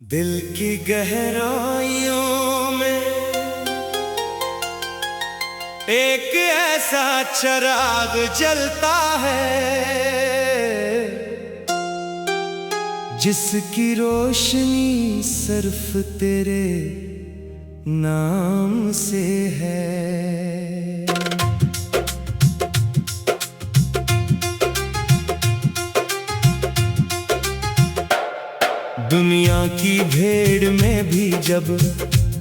दिल की गहराइयों में एक ऐसा चिराग जलता है जिसकी रोशनी सिर्फ तेरे नाम से है। दुनिया की भीड़ में भी जब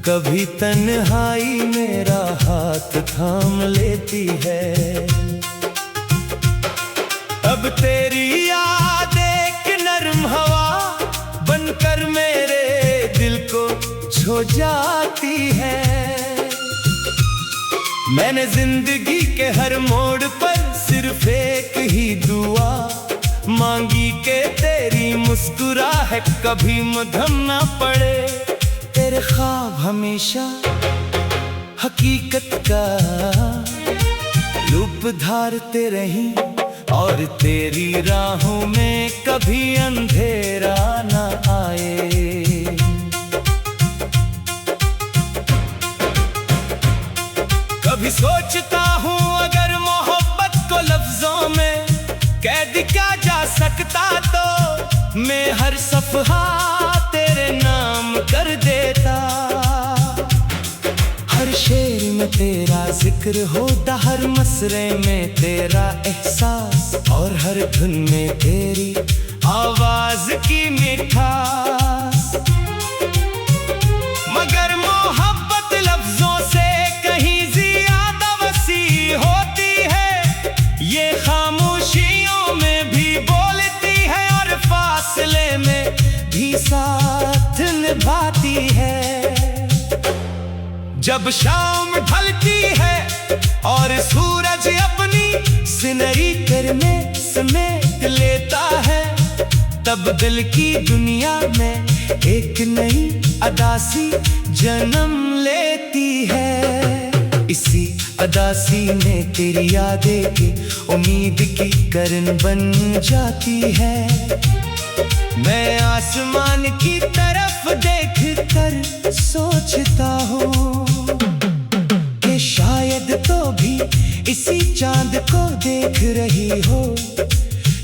कभी तन्हाई मेरा हाथ थाम लेती है, अब तेरी याद एक नरम हवा बनकर मेरे दिल को छू जाती है। मैंने जिंदगी के हर मोड़ पर सिर्फ एक ही दुआ मांगी के तेरी मुस्कुराहट कभी मध्यम ना पड़े। तेरे ख्वाब हमेशा हकीकत का रूप धारते रहीं और तेरी राहों में कभी अंधेरा ना आए। कभी सोचता हूँ अगर मोहब्बत को लफ्जों में कैद किया जा सकता तो मैं हर सफहा तेरे नाम कर देता। हर शेर में तेरा जिक्र होता, हर मसरे में तेरा एहसास और हर धुन में तेरी आवाज की मिठास। मगर मोहब्बत लफ्जों से कहीं ज्यादा वसी होती है, ये खामोशियों में भी बोलती है और फासले में भी साथ निभाती है। जब शाम ढलती है और सूरज अपनी सिनरी कर में समेट लेता है, तब दिल की दुनिया में एक नई अदासी जन्म लेती है। इसी अदासी में तेरी यादें की उम्मीद की करन बन जाती है। मैं आसमान की तरफ देख कर सोचता हूँ कि शायद तो भी इसी चांद को देख रही हो,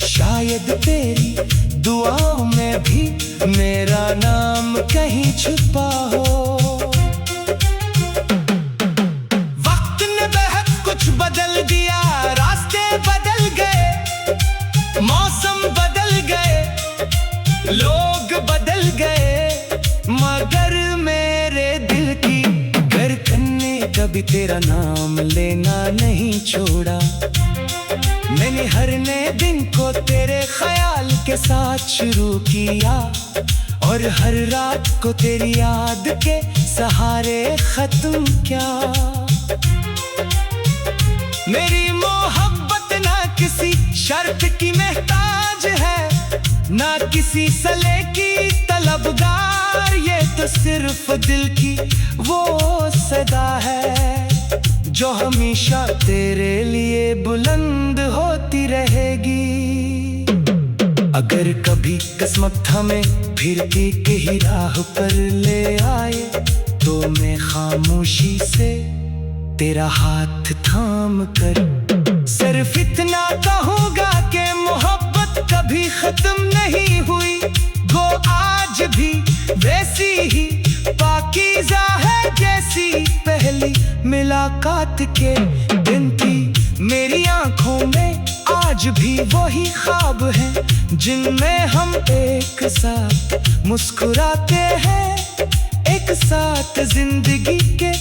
शायद तेरी दुआओं में भी मेरा नाम कहीं छुपा हो। वक्त ने बहुत कुछ बदल दिया, रास्ते बदल गए, मौसम बदल गए, लोग बदल गए, मगर मेरे दिल की धड़कन ने कभी तेरा नाम लेना नहीं छोड़ा। मैंने हर नए दिन को तेरे ख्याल के साथ शुरू किया और हर रात को तेरी याद के सहारे खत्म किया। मेरी मोहब्बत ना किसी शर्त की मोहताज है, ना किसी सले की तलबगार, ये तो सिर्फ दिल की वो सदा है जो हमेशा तेरे लिए बुलंद होती रहेगी। अगर कभी किस्मत हमें फिर एक ही राह पर ले आए तो मैं खामोशी से तेरा हाथ थाम कर सिर्फ इतना कहूँगा कि मोहब्बत कभी खत्म नहीं हुई, वो आज भी वैसी ही पाकीज़ा है जैसी पहली मुलाकात के दिन थी। मेरी आंखों में आज भी वही ख्वाब हैं जिनमें हम एक साथ मुस्कुराते हैं, एक साथ जिंदगी के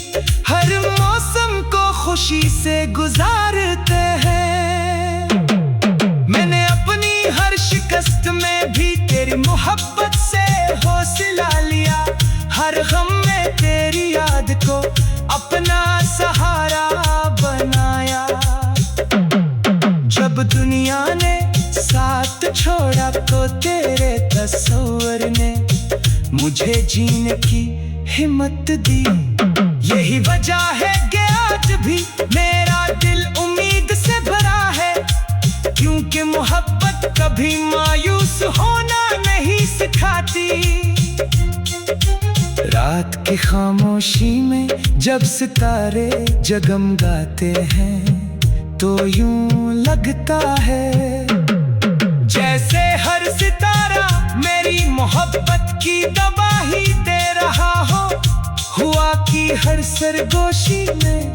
हर मौसम को खुशी से गुजारते हैं। मैंने अपनी हर शिकस्त में भी तेरी मोहब्बत से हौसला लिया, हर गम में तेरी याद को अपना सहारा बनाया। जब दुनिया ने साथ छोड़ा तो तेरे तस्वीर ने मुझे जीने की हिम्मत दी। यही वजह है कि आज भी मेरा दिल उम्मीद से भरा है, क्योंकि मोहब्बत कभी मायूस होना नहीं सिखाती। रात की खामोशी में जब सितारे जगमगाते हैं तो यूं लगता है जैसे हर सितारा मेरी मोहब्बत की गवाही दे रहा हो। हुआ कि हर सरगोशी में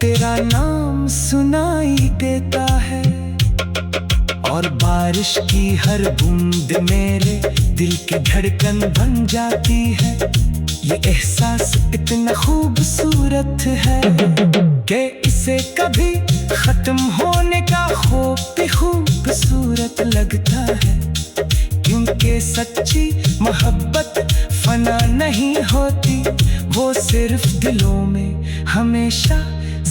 तेरा नाम सुनाई देता है और बारिश की हर बूंद मेरे दिल की धड़कन बन जाती है। ये एहसास इतना खूबसूरत है कि इसे कभी खत्म होने का खौफ भी खूबसूरत लगता है, क्योंकि सच्ची मोहब्बत फना नहीं होती, वो सिर्फ दिलों में हमेशा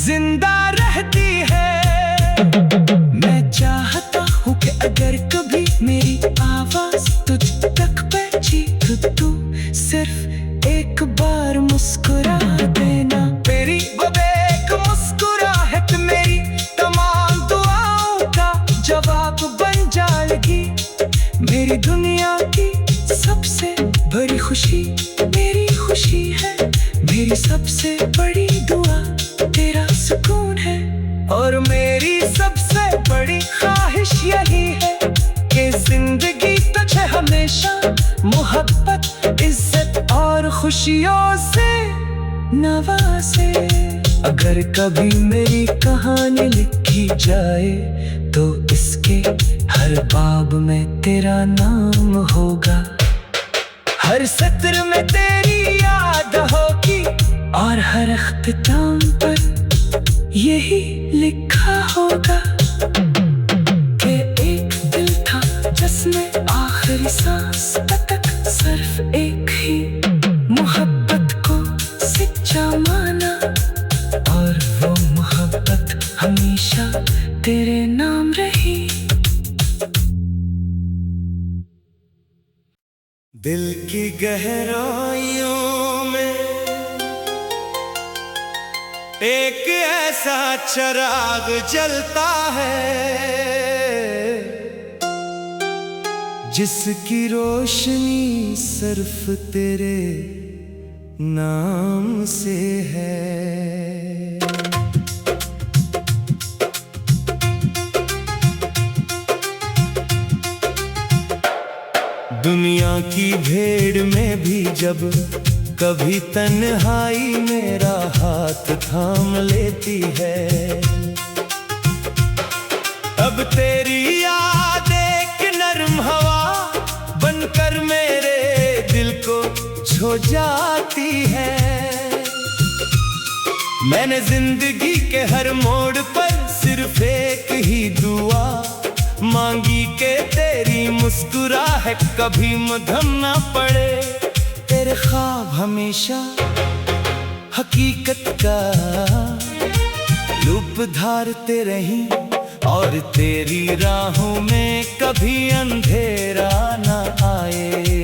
जिंदा रहती है। मैं चाहता हूँ कि अगर कभी मेरी आवाज तुझ तक पहुंची तो तू सिर्फ एक बार मुस्कुरा देना। मेरी वो एक मुस्कुराहट मेरी तमाम दुआओं का जवाब बन जाएगी। मेरी दुनिया की सबसे बड़ी खुशी मेरी खुशी है, मेरी सबसे बड़ी दुआ तेरा सुकून है और मेरी सबसे बड़ी ख्वाहिश यही है कि जिंदगी तुझे हमेशा मोहब्बत, इज्जत और खुशियों से नवाजे। अगर कभी मेरी कहानी लिखी जाए तो इसके हर बाब में तेरा नाम होगा, हर सत्र में तेरी याद होगी और हर अख्तिताम पर यही लिखा होगा कि एक दिल था जिसने आखिरी सांस तक सिर्फ एक ही मोहब्बत को सच्चा माना और वो मोहब्बत हमेशा तेरे नाम रही। दिल की गहराइयों में एक ऐसा चिराग जलता है जिसकी रोशनी सिर्फ तेरे नाम से है। दुनिया की भीड़ में भी जब कभी तन्हाई मेरा हाथ थाम लेती है, तब तेरी याद एक नरम हवा बनकर मेरे दिल को छू जाती है। मैंने जिंदगी के हर मोड़ पर सिर्फ एक ही दुआ मांगी के तेरी मुस्कुराहट कभी मध्यम ना पड़े, तेरे ख्वाब हमेशा हकीकत का रूप धारते रहीं और तेरी राहों में कभी अंधेरा ना आए।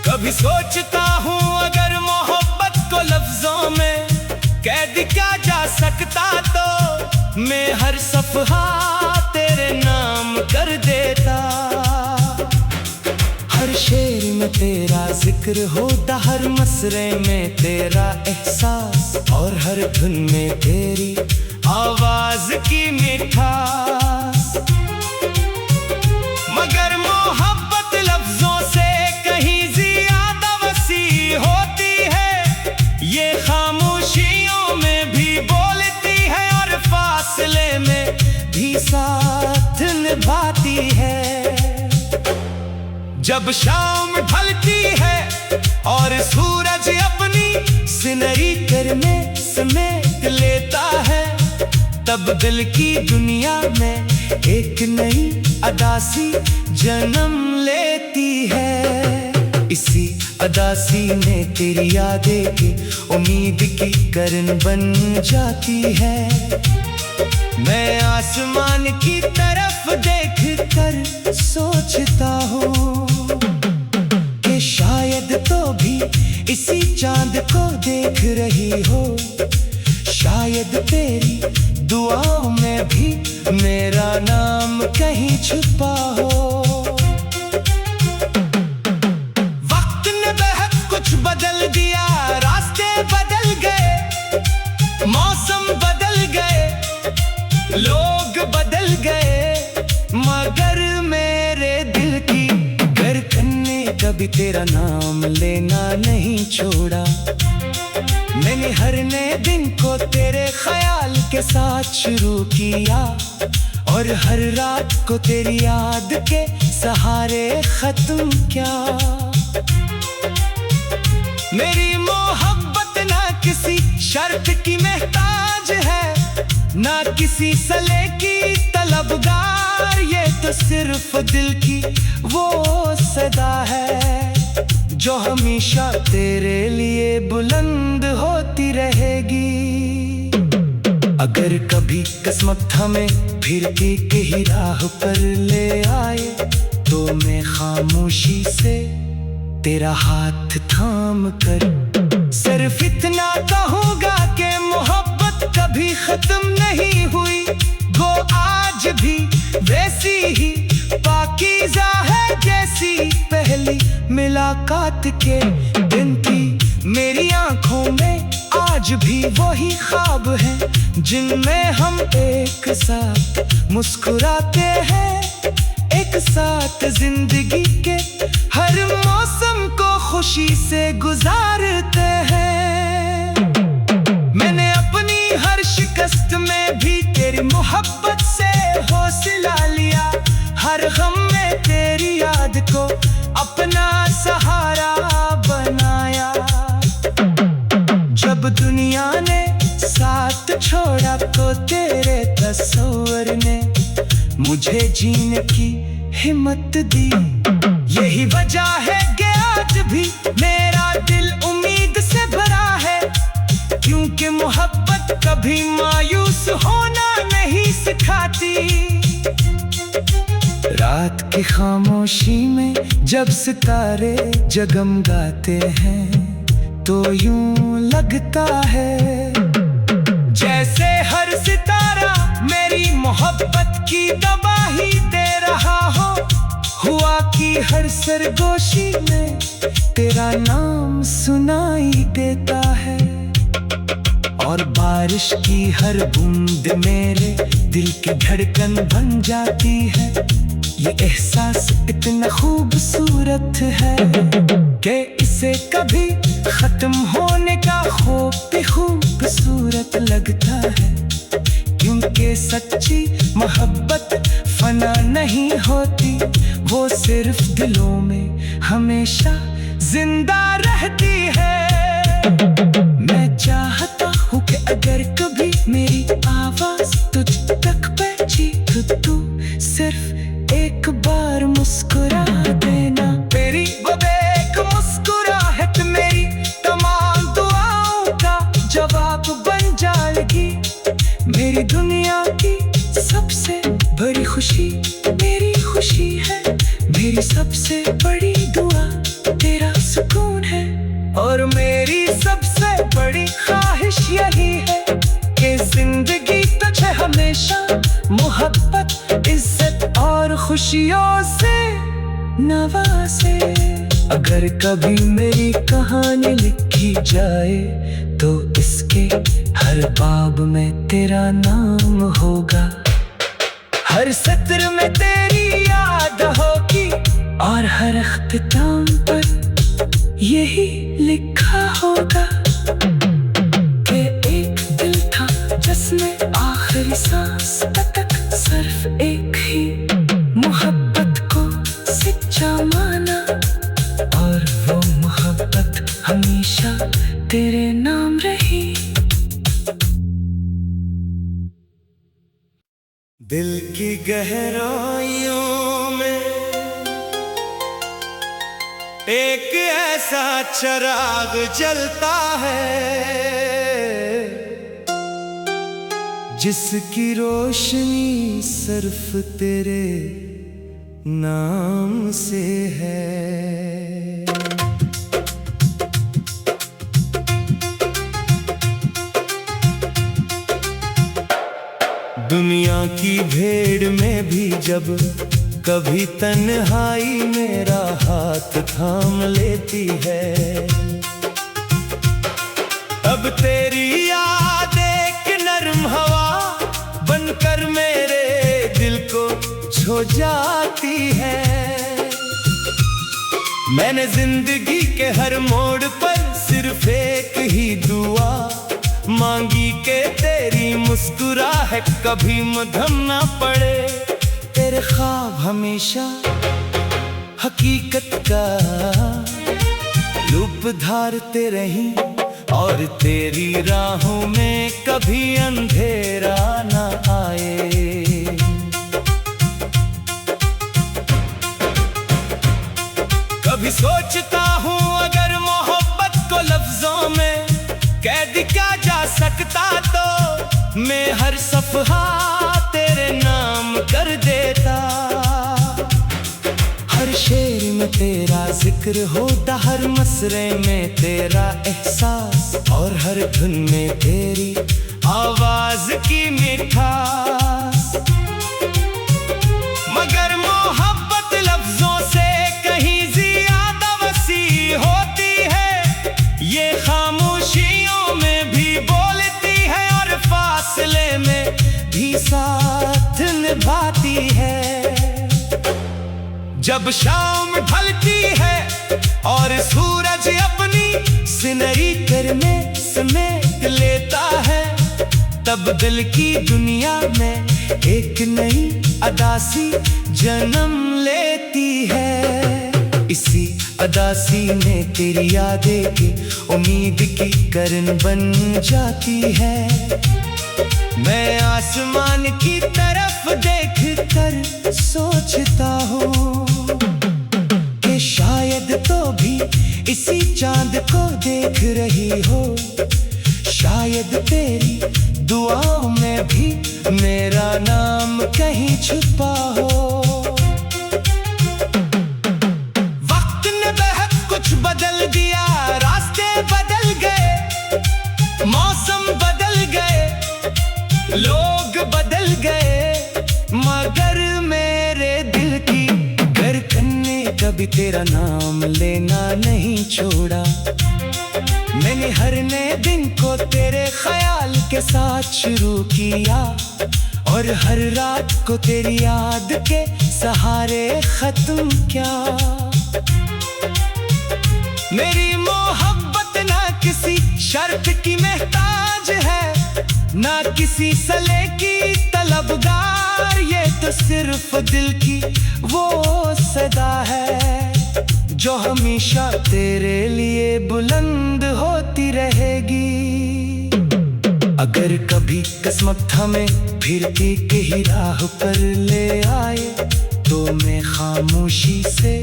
कभी सोचता हूँ अगर मोहब्बत को लफ्जों में कैद किया जा सकता तो मैं हर सफहा तेरे नाम कर देता। हर शेर में तेरा जिक्र होता, हर मसरे में तेरा एहसास और हर धुन में तेरी आवाज की मिठास। मगर मोहब्बत लफ्जों से कहीं ज्यादा वसी होती है, ये खामोशियों में भी बोलती है और फासले में भी साथ निभाती है। जब शाम ढलती है और सूरज अपनी सिनरी करने समेट लेता है, तब दिल की दुनिया में एक नई अदासी जन्म लेती है। इसी अदासी ने तेरी यादें की उम्मीद की करन बन जाती है। मैं आसमान की तरफ देख कर सोचता हूँ कि शायद तो भी इसी चांद को देख रही हो, शायद तेरी दुआओं में भी मेरा नाम कहीं छुपा हो। बदल दिया, रास्ते बदल गए, मौसम बदल गए, लोग बदल गए, मगर मेरे दिल की धड़कन ने कभी तेरा नाम लेना नहीं छोड़ा। मैंने हर नए दिन को तेरे ख्याल के साथ शुरू किया, और हर रात को तेरी याद के सहारे खत्म किया। मेरी मोहब्बत ना किसी शर्त की मोहताज है, ना किसी सले की तलबगार, ये तो सिर्फ दिल की वो सदा है जो हमेशा तेरे लिए बुलंद होती रहेगी। अगर कभी किस्मत हमें फिर एक ही राह पर ले आए, तो मैं खामोशी से तेरा हाथ थाम कर सिर्फ इतना कहूँगा कि मोहब्बत कभी खत्म नहीं हुई, वो आज भी वैसी ही पाकीज़ा है जैसी पहली मुलाकात के दिन थी। मेरी आंखों में आज भी वही ख्वाब हैं जिनमें हम एक साथ मुस्कुराते हैं, एक साथ जिंदगी के हर मौसम को खुशी से गुजारते हैं। मैंने अपनी हर शिकस्त में भी तेरी मोहब्बत से हौसला लिया, हर गम में तेरी याद को अपना सहारा बनाया। जब दुनिया ने साथ छोड़ा तो तेरे तस्वीर ने मुझे जीने की हिम्मत दी। यही वजह है कि आज भी मेरा दिल उम्मीद से भरा है, क्योंकि मोहब्बत कभी मायूस होना नहीं सिखाती। रात की खामोशी में जब सितारे जगमगाते हैं, तो यूं लगता है जैसे हर सितारा मेरी मोहब्बत की गवाही दे रहा हो। हुआ कि हर सरगोशी में तेरा नाम सुनाई देता है, और बारिश की हर बूंद मेरे दिल की धड़कन बन जाती है। ये एहसास इतना खूबसूरत है कि इसे कभी खत्म होने का खौफ भी खूबसूरत लगता है, क्योंकि सच्ची मोहब्बत फना नहीं होती, वो सिर्फ दिलों में हमेशा जिंदा रहती है। मैं चाहता हूँ कि अगर कभी मेरी आवाज तुझ तक पहुंची तो तू सिर्फ एक बार मुस्कुरा देना। तेरी वो एक मुस्कुराहट मेरी तमाम दुआओं का जवाब बन जाएगी। मेरी दुनिया की सबसे बड़ी खुशी मेरी खुशी है, मेरी सबसे बड़ी दुआ तेरा सुकून है, और मेरी सबसे बड़ी ख्वाहिश यही है कि जिंदगी तुझे हमेशा मोहब्बत, इज्जत और खुशियों से नवाजे। अगर कभी मेरी कहानी लिखी जाए तो इसके हर बाब में तेरा नाम होगा, हर सत्र में तेरी याद होगी, और हर अख्तिताम पर यही लिखा होगा कि एक दिल था जिसने आखिरी सांस तक सिर्फ एक ही मोहब्बत को सच्चा माना, और वो मोहब्बत हमेशा तेरे नाम रही। दिल की गहराइयों में एक ऐसा चिराग जलता है, जिसकी रोशनी सिर्फ तेरे नाम से है। दुनिया की भीड़ में भी जब कभी तन्हाई मेरा हाथ थाम लेती है, अब तेरी याद एक नरम हवा बनकर मेरे दिल को छू जाती है। मैंने जिंदगी के हर मोड़ पर सिर्फ एक ही दुआ मांगी के तेरी मुस्कुराहट कभी मध्यम ना पड़े। तेरे ख्वाब हमेशा हकीकत का रूप धारते रहीं और तेरी राहों में कभी अंधेरा ना आए। कभी सोचता हूँ अगर मोहब्बत को लफ्जों में कैद किया जा सकता तो मैं हर सफहा तेरे नाम कर देता। हर शेर में तेरा जिक्र होता, हर मसरे में तेरा एहसास और हर धुन में तेरी आवाज की मिठास। मगर मोहब्बत लफ्जों से कहीं ज्यादा वसी होती है। ये खामोशियों में भी बोलती है और फासले में भी साथ निभाती है। जब शाम ढलती है और सूरज अपनी सिनरी करने समेट लेता है, तब दिल की दुनिया में एक नई अदासी जन्म लेती है। इसी अदासी में तेरी यादें की उम्मीद की किरण बन जाती है। मैं आसमान की तरफ देख कर सोचता हूँ कि शायद तो भी इसी चांद को देख रही हो। शायद तेरी दुआओं में भी मेरा नाम कहीं छुपा हो। वक्त ने बहुत कुछ बदल दिया, रास्ते बदल गए, मौसम बदल गए, लोग बदल गए, मगर मेरे दिल की धड़कन ने कभी तेरा नाम लेना नहीं छोड़ा। मैंने हर नए दिन को तेरे ख्याल के साथ शुरू किया और हर रात को तेरी याद के सहारे खत्म किया। मेरी मोहब्बत ना किसी शर्त की मोहताज है, ना किसी सले की तलबगार। ये तो सिर्फ दिल की वो सदा है जो हमेशा तेरे लिए बुलंद होती रहेगी। अगर कभी किस्मत हमें फिर एक ही राह पर ले आए तो मैं खामोशी से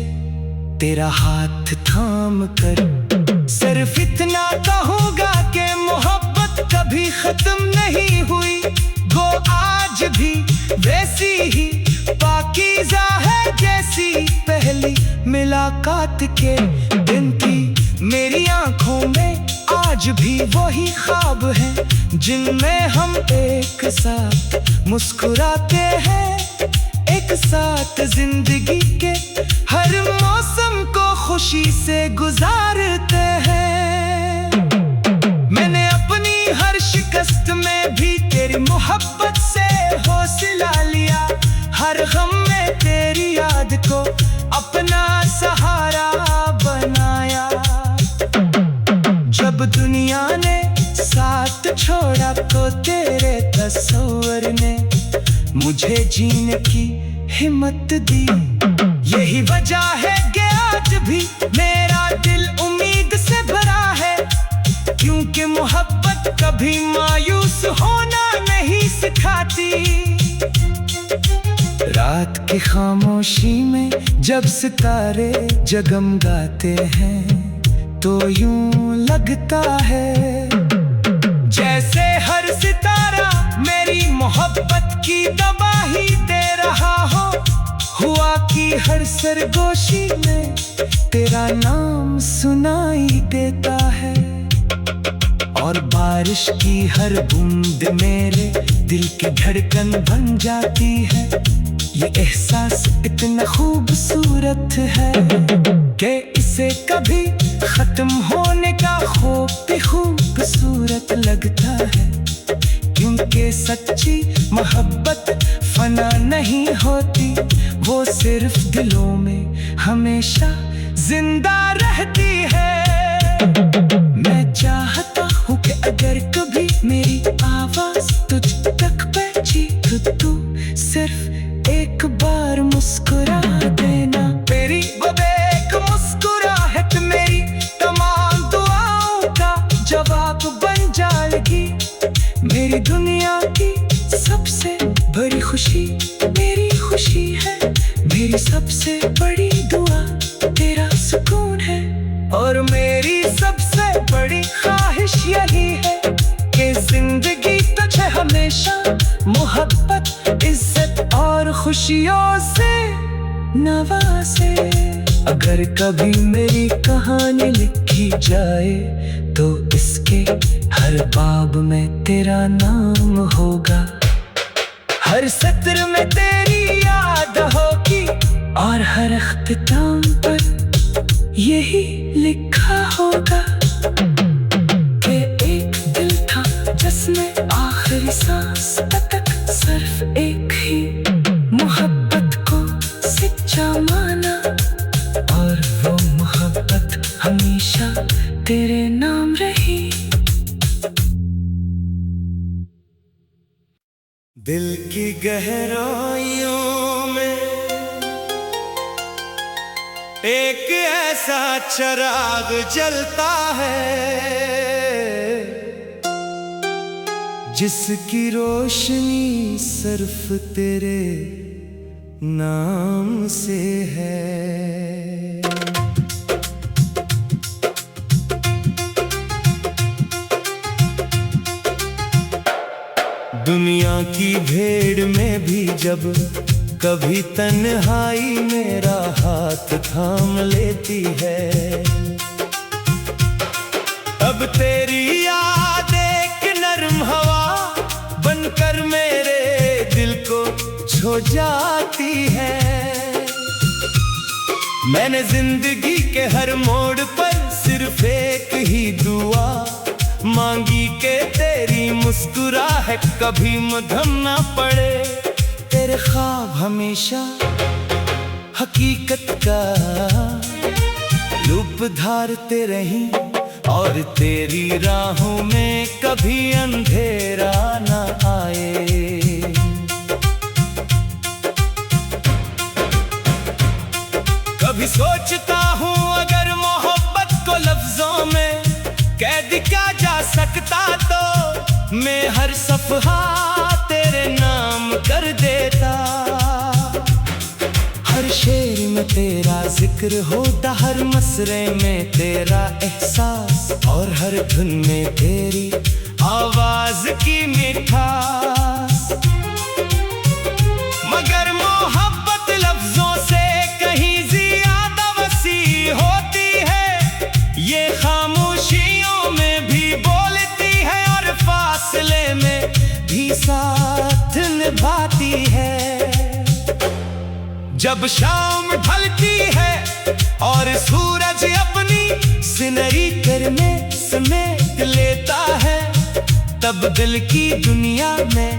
तेरा हाथ थाम कर सिर्फ इतना कहूँगा कि मोहब्बत कभी खत्म नहीं हुई। वो आज भी वैसी ही पाकीज़ा है जैसी पहली मुलाकात के दिन थी। मेरी आंखों में आज भी वही ख्वाब हैं जिनमें हम एक साथ मुस्कुराते हैं, एक साथ जिंदगी के हर मौसम को खुशी से गुजारते हैं। मैंने अपनी हर शिकस्त में भी तेरी मोहब्बत से हौसला लिया, हर गम में तेरी याद को अपना सहारा बनाया। जब दुनिया ने साथ छोड़ा तो तेरे तस्वीर ने मुझे जीने की हिम्मत दी। यही वजह है कि आज भी मेरा दिल उम्मीद से भरा है, क्योंकि मोहब्बत कभी मायूस होना नहीं सिखाती। रात की खामोशी में जब सितारे जगमगाते हैं तो यूं लगता है जैसे हर सितारा मेरी मोहब्बत की गवाही दे रहा हो। हुआ कि हर सरगोशी में तेरा नाम सुनाई देता है और बारिश की हर बूंद मेरे दिल की धड़कन बन जाती है। ये एहसास इतना खूबसूरत है कि इस तुझसे कभी खत्म होने का खौफ भी खूबसूरत लगता है, क्योंकि सच्ची मोहब्बत फना नहीं होती, वो सिर्फ दिलों में हमेशा जिंदा रहती है। मैं चाहता हूँ कि अगर कभी मेरी आवाज तुझ तक पहुंची तो तू सिर्फ एक बार मुस्कुरा देना। मेरी वो एक मुस्कुराहट मेरी तमाम दुआओं का जवाब बन जाएगी। मेरी दुनिया की सबसे बड़ी खुशी मेरी खुशी है, मेरी सबसे बड़ी दुआ तेरा सुकून है, और मेरी सबसे बड़ी ख्वाहिश यही है कि जिंदगी तुझे हमेशा मोहब्बत, इज्जत और खुशियों से नवाजे। अगर कभी मेरी कहानी लिखी जाए तो इसके हर बाब में तेरा नाम होगा, हर सत्र में तेरी याद होगी, और हर अख्तिताम पर यही लिखा होगा कि एक दिल था जिसने आखिरी सांस तक सिर्फ एक ही मोहब्बत को सच्चा माना, और वो मोहब्बत हमेशा तेरे नाम रही। दिल की गहराइयों में एक ऐसा चिराग जलता है, जिसकी रोशनी सिर्फ तेरे नाम से है। दुनिया की भीड़ में भी जब कभी तन्हाई मेरा हाथ थाम लेती है, अब तेरी याद एक नरम हवा बनकर मेरे दिल को छू जाती है। मैंने जिंदगी के हर मोड़ पर सिर्फ एक ही दुआ मांगी के तेरी मुस्कुराहट कभी मध्यम ना पड़े, तेरे ख्वाब हमेशा हकीकत का रूप धारते रहीं, और तेरी राहों में कभी अंधेरा ना आए। कभी सोचता हूँ अगर मोहब्बत को लफ्जों में कैद किया जा सकता तो मैं हर सफहा तेरे नाम कर देता। हर शेर में तेरा जिक्र होता, हर मसरे में तेरा एहसास, और हर धुन में तेरी आवाज की मिठास। मगर मोहब्बत लफ्जों से कहीं ज्यादा वसी होती है, ये खामोशियों में भी बोलती है, और फासले में भी साथ निभाती है। जब शाम ढलती है और सूरज अपनी सिनरी करने समेट लेता है, तब दिल की दुनिया में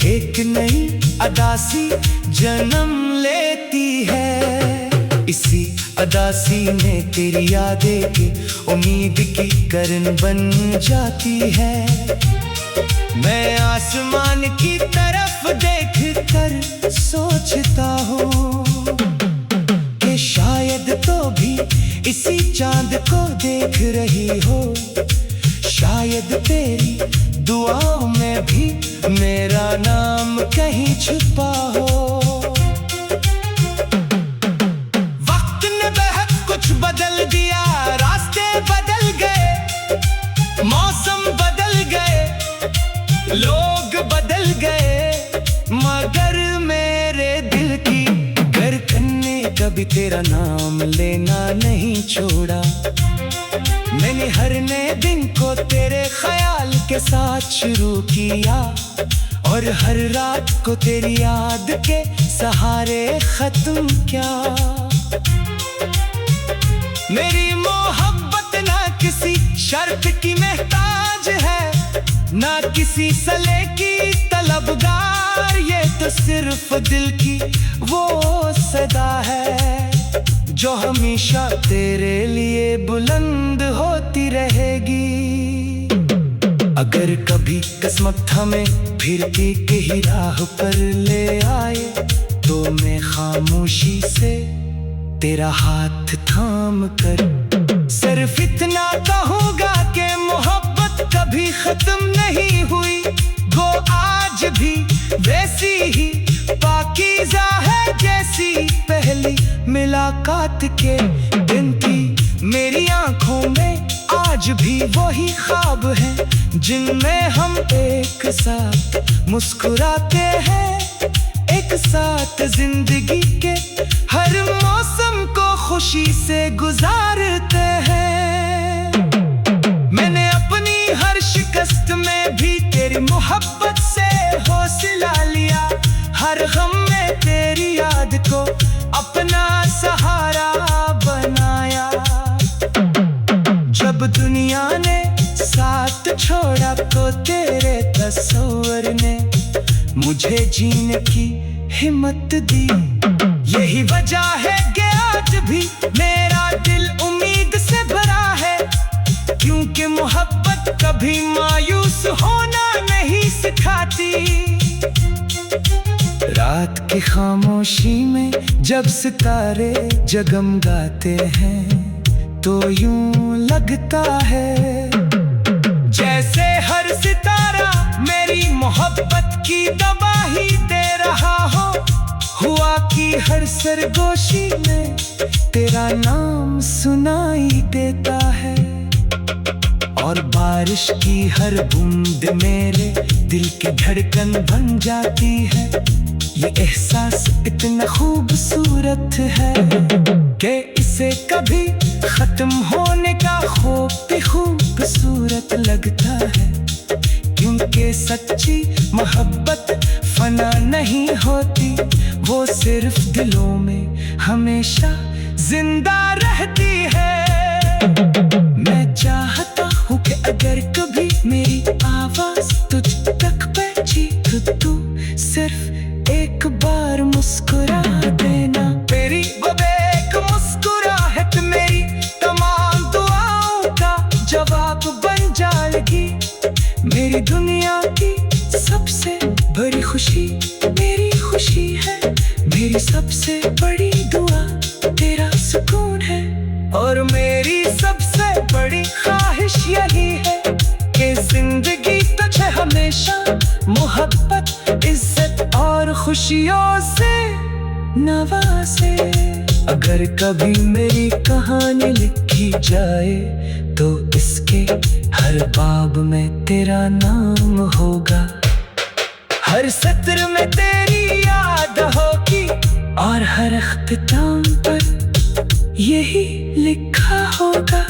एक नई अदासी जन्म लेती है। इसी अदासी में तेरी यादें की उम्मीद की करन बन जाती है। मैं आसमान की तरफ देख कर सोचता हूँ कि शायद तो भी इसी चांद को देख रही हो, शायद तेरी दुआओं में भी मेरा नाम कहीं छुपा हो। वक्त ने बहुत कुछ बदल दिया, रास्ते बदल गए, मौसम बदल गए, लोग बदल गए, मगर मेरे दिल की धड़कन ने कभी तेरा नाम लेना नहीं छोड़ा। मैंने हर नए दिन को तेरे ख्याल के साथ शुरू किया, और हर रात को तेरी याद के सहारे खत्म किया। मेरी शर्त की महताज है, ना किसी सले की तलबगार। ये तो सिर्फ दिल की वो सदा है जो हमेशा तेरे लिए बुलंद होती रहेगी। अगर कभी किस्मत हमें फिर एक ही राह पर ले आए, तो मैं खामोशी से तेरा हाथ थाम कर सिर्फ इतना कहूँगा कि मोहब्बत कभी खत्म नहीं हुई। वो आज भी वैसी ही पाकीज़ा है जैसी पहली मुलाकात के दिन थी। मेरी आंखों में आज भी वही ख्वाब हैं जिनमें हम एक साथ मुस्कुराते हैं, एक साथ जिंदगी के हर मौसम को खुशी से गुजारते हैं। मैंने अपनी हर शिकस्त में भी तेरी मोहब्बत से हौसला लिया, हर गम में तेरी याद को अपना सहारा बनाया। जब दुनिया ने साथ छोड़ा तो तेरे तस्वीर ने मुझे जीने की हिम्मत दी। यही वजह है कि आज भी मेरा दिल उम्मीद से भरा है, क्योंकि मोहब्बत कभी मायूस होना नहीं सिखाती। रात की खामोशी में जब सितारे जगमगाते हैं, तो यूं लगता है जैसे हर सितारा मेरी मोहब्बत की गवाही दे रहा हो। हुआ कि हर सरगोशी में तेरा नाम सुनाई देता है, और बारिश की हर बूंद मेरे दिल की धड़कन बन जाती है। ये एहसास इतना खूबसूरत है कि इसे कभी खत्म होने का खौफ भी खूबसूरत लगता है, क्योंकि सच्ची मोहब्बत फना नहीं होती, वो सिर्फ दिलों में हमेशा जिंदा रहती है। मैं चाहता हूँ कि अगर कभी मेरी आवाज तुझ तक पहुंची तो तू सिर्फ एक बार मुस्कुरा देना। मेरी वो एक मुस्कुराहट मेरी तमाम दुआओं का जवाब बन जाएगी। मेरी दुनिया की सबसे बड़ी खुशी मेरी खुशी है, मेरी सबसे बड़ी दुआ तेरा सुकून है, और मेरी सबसे बड़ी ख्वाहिश यही है कि जिंदगी तुझे हमेशा मोहब्बत, इज्जत और खुशियों से नवाजे। अगर कभी मेरी कहानी लिखी जाए तो इसके हर बाब में तेरा नाम होगा, हर सत्र में तेरी याद होगी, और हर अख्तिताम पर यही लिखा होगा।